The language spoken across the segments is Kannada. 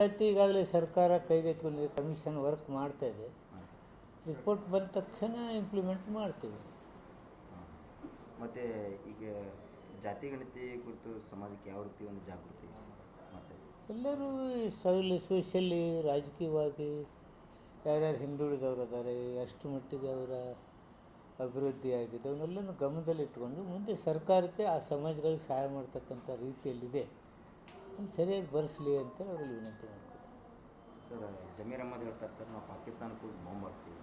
ಈಗಾಗಲೇ ಸರ್ಕಾರ ಕೈಗೆತ್ತಿಕೊಂಡಿದೆ, ಕಮಿಷನ್ ವರ್ಕ್ ಮಾಡ್ತಾ ಇದೆ. ರಿಪೋರ್ಟ್ ಬಂದ ತಕ್ಷಣ ಇಂಪ್ಲಿಮೆಂಟ್ ಮಾಡ್ತೀವಿ. ಮತ್ತು ಈಗ ಜಾತಿ ಗಣತಿ ಕುರಿತು ಸಮಾಜಕ್ಕೆ ಯಾವ ರೀತಿ ಒಂದು ಜಾಗೃತಿ ಮಾಡ್ತಾ ಎಲ್ಲರೂ ಸೋಷಿಯಲಿ, ರಾಜಕೀಯವಾಗಿ ಯಾರ್ಯಾರು ಹಿಂದುಳಿದವರು ಅದಾರೆ, ಎಷ್ಟು ಮಟ್ಟಿಗೆ ಅವರ ಅಭಿವೃದ್ಧಿ ಆಗಿದೆ ಅವನ್ನೆಲ್ಲನೂ ಗಮನದಲ್ಲಿಟ್ಕೊಂಡು ಮುಂದೆ ಸರ್ಕಾರಕ್ಕೆ ಆ ಸಮಾಜಗಳಿಗೆ ಸಹಾಯ ಮಾಡ್ತಕ್ಕಂಥ ರೀತಿಯಲ್ಲಿದೆ, ಸರಿಯಾಗಿ ಬರೆಸಲಿ ಅಂತೇಳಿ ಅವರಲ್ಲಿ ವಿನಂತಿ ಮಾಡ್ತಾರೆ. ಸರ್, ಜಮೀರ್ ಅಹ್ಮದ್ ಹೇಳ್ತಾರೆ ಸರ್, ನಾವು ಪಾಕಿಸ್ತಾನಕ್ಕೂ ಬಾಂಬ್ ಹಾಕ್ತೀವಿ.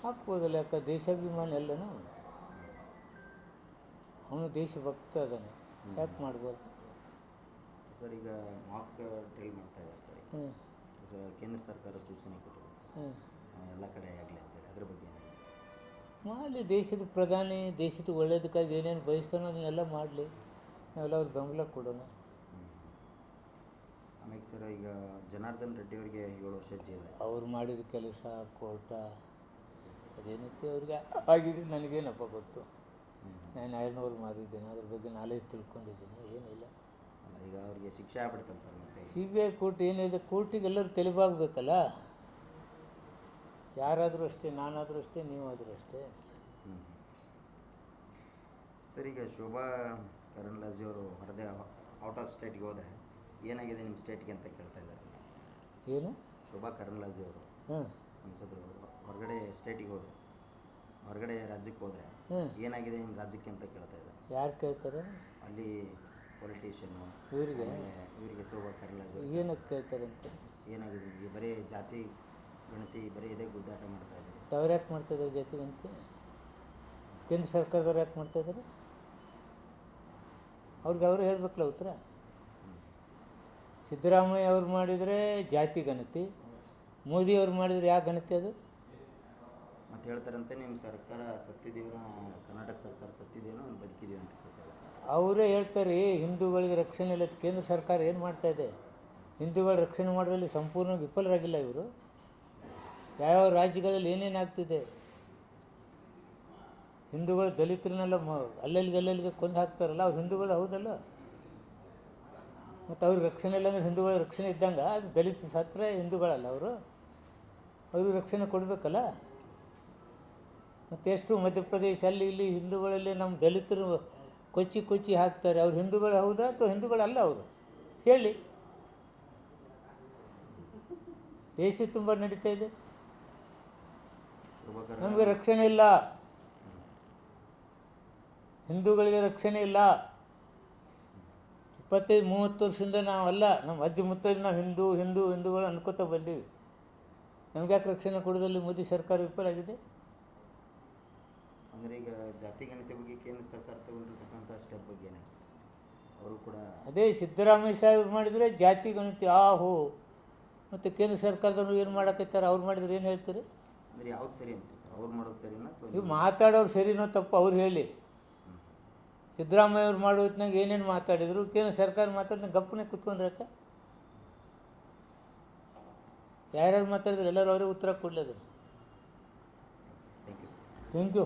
ಹಾಕ್ಬೋದಲ್ಲ, ಯಾಕೆ ದೇಶಾಭಿಮಾನಿ ಅಲ್ಲನ ಅವನು ದೇಶಭಕ್ತ ಅದಾನೆ, ಯಾಕೆ ಮಾಡ್ಬೋದು ಸರ್? ಈಗ ಮಾಕ್ ಡ್ರಿಲ್ ಮಾಡ್ತಾ ಇದ್ದಾರೆ ಸರ್, ಕೇಂದ್ರ ಸರ್ಕಾರ ಸೂಚನೆ ಕೊಟ್ಟಿದೆ ಸರ್, ಎಲ್ಲ ಕಡೆ ಆಗಲಿ ಅಂತೇಳಿ, ಅದ್ರ ಬಗ್ಗೆ ಮಾಡಲಿ. ದೇಶದ ಪ್ರಧಾನಿ ದೇಶದ ಒಳ್ಳೇದಕ್ಕಾಗಿ ಏನೇನು ಬಯಸ್ತಾನೋ ಅದನ್ನೆಲ್ಲ ಮಾಡಲಿ, ನಾವೆಲ್ಲ ಅವ್ರಿಗೆ ಬೆಂಬಲ ಕೊಡೋಣ. ಆಮೇಲೆ ಸರ್, ಈಗ ಜನಾರ್ದನ್ ರೆಡ್ಡಿ ಅವರಿಗೆ 7 ವರ್ಷ ಜೈಲು. ಅವ್ರು ಮಾಡಿದ ಕೆಲಸ ಕೋರ್ಟ ಅದೇನಕ್ಕೆ ಅವ್ರಿಗೆ ಆಗಿದೆ ನನಗೇನಪ್ಪ ಗೊತ್ತು. ನಾನು 200 ಮಾರಿದ್ದೇನೆ, ಅದ್ರ ಬಗ್ಗೆ ನಾಲೆಜ್ ತಿಳ್ಕೊಂಡಿದ್ದೀನಿ, ಏನಿಲ್ಲ. ಈಗ ಅವ್ರಿಗೆ ಶಿಕ್ಷೆ ಆಗ್ಬಿಡ್ತಾನೆ ಸರ್. ಮತ್ತೆ CBI ಕೋರ್ಟ್ ಏನಿದೆ, ಕೋರ್ಟಿಗೆ ಎಲ್ಲರೂ ತಲೆಬಾಗಬೇಕಲ್ಲ. ಯಾರಾದರೂ ಅಷ್ಟೇ, ನಾನಾದರೂ ಅಷ್ಟೇ, ನೀವಾದರೂ ಅಷ್ಟೇ. ಸರ್, ಈಗ ಶೋಭಾ ಕರಂದ್ಲಾಜೆ ಅವರು ಹೊರದೆ ಔಟ್ ಆಫ್ ಸ್ಟೇಟ್ಗೆ ಹೋದರೆ ಏನಾಗಿದೆ ನಿಮ್ಮ ಸ್ಟೇಟ್ಗೆ ಅಂತ ಕೇಳ್ತಾ ಇದ್ದಾರೆ. ಏನು? ಶೋಭಾ ಕರಂದ್ಲಾಜೆ ಅವರು ಸಂಸದರು ಹೊರಗಡೆ ಸ್ಟೇಟಿಗೆ ಹೋದರೆ, ಹೊರಗಡೆ ರಾಜ್ಯಕ್ಕೆ ಹೋದರೆ ಏನಾಗಿದೆ ನಿಮ್ಮ ರಾಜ್ಯಕ್ಕೆ ಅಂತ ಕೇಳ್ತಾ ಇದ್ದಾರೆ. ಯಾರು ಕೇಳ್ತಾರೆ? ಅಲ್ಲಿ ಪೊಲಿಟಿಷಿಯನ್ನು ಇವರಿಗೆ ಶೋಭಾ ಕರಂದ್ಲಾಜೆ ಏನಕ್ಕೆ ಕೇಳ್ತಾರಂತೆ? ಏನಾಗಿದೆ ನಿಮಗೆ? ಬರೀ ಜಾತಿ ಗಣತಿ ಬರೀ ಇದೇ ಗುದ್ದಾಟ ಮಾಡ್ತಾ ಇದ್ದಾರೆ. ಅವ್ರು ಯಾಕೆ ಮಾಡ್ತಾಯಿದ್ದಾರೆ ಜಾತಿ ಗಣತಿ? ಕೇಂದ್ರ ಸರ್ಕಾರದವ್ರು ಯಾಕೆ ಮಾಡ್ತಾಯಿದ್ದಾರೆ? ಅವ್ರಿಗೆ ಅವರು ಹೇಳ್ಬೇಕಲ್ಲ ಉತ್ತರ. ಸಿದ್ದರಾಮಯ್ಯ ಅವ್ರು ಮಾಡಿದರೆ ಜಾತಿ ಗಣತಿ, ಮೋದಿ ಅವ್ರು ಮಾಡಿದರೆ ಯಾವ ಗಣತಿ ಅದು? ಮತ್ತು ಹೇಳ್ತಾರಂತೆ ನಿಮ್ಮ ಸರ್ಕಾರ ಸತ್ತಿದ್ದೀವೋ, ಕರ್ನಾಟಕ ಸರ್ಕಾರ ಸತ್ತಿದೇನೋ ಬದುಕಿದೀವಿ ಅಂತ ಕೇಳ್ತಾರೆ. ಅವರೇ ಹೇಳ್ತಾರೆ ಹಿಂದೂಗಳಿಗೆ ರಕ್ಷಣೆ ಇಲ್ಲ. ಕೇಂದ್ರ ಸರ್ಕಾರ ಏನು ಮಾಡ್ತಾ ಇದೆ? ಹಿಂದೂಗಳ ರಕ್ಷಣೆ ಮಾಡೋದ್ರಲ್ಲಿ ಸಂಪೂರ್ಣ ವಿಫಲರಾಗಿಲ್ಲ ಇವರು. ಯಾವ ರಾಜ್ಯಗಳಲ್ಲಿ ಏನೇನಾಗ್ತಿದೆ, ಹಿಂದೂಗಳು ದಲಿತರನ್ನೆಲ್ಲ ಅಲ್ಲಲ್ಲಿಗೆ ಕೊಂದು ಹಾಕ್ತಾರಲ್ಲ, ಅವ್ರು ಹಿಂದೂಗಳು ಹೌದಲ್ಲ. ಮತ್ತು ಅವ್ರಿಗೆ ರಕ್ಷಣೆ ಇಲ್ಲ ಅಂದರೆ ಹಿಂದೂಗಳ ರಕ್ಷಣೆ ಇದ್ದಂಗೆ, ಅದು ದಲಿತ ಸತ್ತರೆ ಹಿಂದೂಗಳಲ್ಲ ಅವರು, ಅವ್ರಿಗೆ ರಕ್ಷಣೆ ಕೊಡಬೇಕಲ್ಲ. ಮತ್ತು ಎಷ್ಟು ಮಧ್ಯಪ್ರದೇಶ ಅಲ್ಲಿ ಇಲ್ಲಿ ಹಿಂದೂಗಳಲ್ಲಿ ನಮ್ಮ ದಲಿತರು ಕೊಚ್ಚಿ ಹಾಕ್ತಾರೆ. ಅವ್ರು ಹಿಂದೂಗಳು ಹೌದಾ ಅಥವಾ ಹಿಂದೂಗಳಲ್ಲ? ಅವರು ಹೇಳಿ. ದೇಶ ತುಂಬ ನಡೀತಾ ಇದೆ, ನಮಗೆ ರಕ್ಷಣೆ ಇಲ್ಲ, ಹಿಂದೂಗಳಿಗೆ ರಕ್ಷಣೆ ಇಲ್ಲ. 25-30 ವರ್ಷದಿಂದ ನಾವಲ್ಲ, ನಮ್ಮ ಅಜ್ಜಿ ಮುತ್ತಲ್ಲಿ ನಾವು ಹಿಂದೂಗಳು ಅನ್ಕೋತಾ ಬಂದೀವಿ. ನಮ್ಗೆ ಯಾಕೆ ರಕ್ಷಣೆ ಕೊಡೋದಲ್ಲಿ ಮೋದಿ ಸರ್ಕಾರ ವಿಫಲ ಆಗಿದೆ? ಅಂದರೆ ಈಗ ಜಾತಿ ಗಣತಿ ಬಗ್ಗೆ ಕೇಂದ್ರ ಸರ್ಕಾರ ತಗೊಂಡಿರ್ತಕ್ಕಂಥ ಸ್ಟೆಪ್ ಬಗ್ಗೆ ಅವರು ಕೂಡ ಅದೇ ಸಿದ್ದರಾಮಯ್ಯ ಸಾಹೇಬ್ ಮಾಡಿದರೆ ಜಾತಿ ಗಣತಿ ಆಹೋ, ಮತ್ತು ಕೇಂದ್ರ ಸರ್ಕಾರದವ್ರು ಏನು ಮಾಡಕತ್ತಾರೆ, ಅವ್ರು ಮಾಡಿದ್ರೆ ಏನು ಹೇಳ್ತಾರೆ? ಅಂದರೆ ಯಾವ್ದು ಸರಿ ಅಂತ ಸರ್? ಅವ್ರು ಮಾಡೋದು ಸರಿನಾ? ಇವು ಮಾತಾಡೋರು ಸರಿನೋ ತಪ್ಪು ಅವ್ರು ಹೇಳಿ. ಸಿದ್ದರಾಮಯ್ಯ ಅವ್ರು ಮಾಡೋ ಹೊತ್ತಿನಾಗ ಏನೇನು ಮಾತಾಡಿದ್ರು, ಕೇಂದ್ರ ಸರ್ಕಾರ ಮಾತಾಡಿದ ಗಪ್ಪನೆ ಕುತ್ಕೊಂಡ್ರಕ್ಕ. ಯಾರ್ಯಾರು ಮಾತಾಡಿದ್ರೆ ಎಲ್ಲರೂ ಅವರೇ ಉತ್ತರ ಕೊಡಲಿ. ಅದು ಥ್ಯಾಂಕ್ ಯು.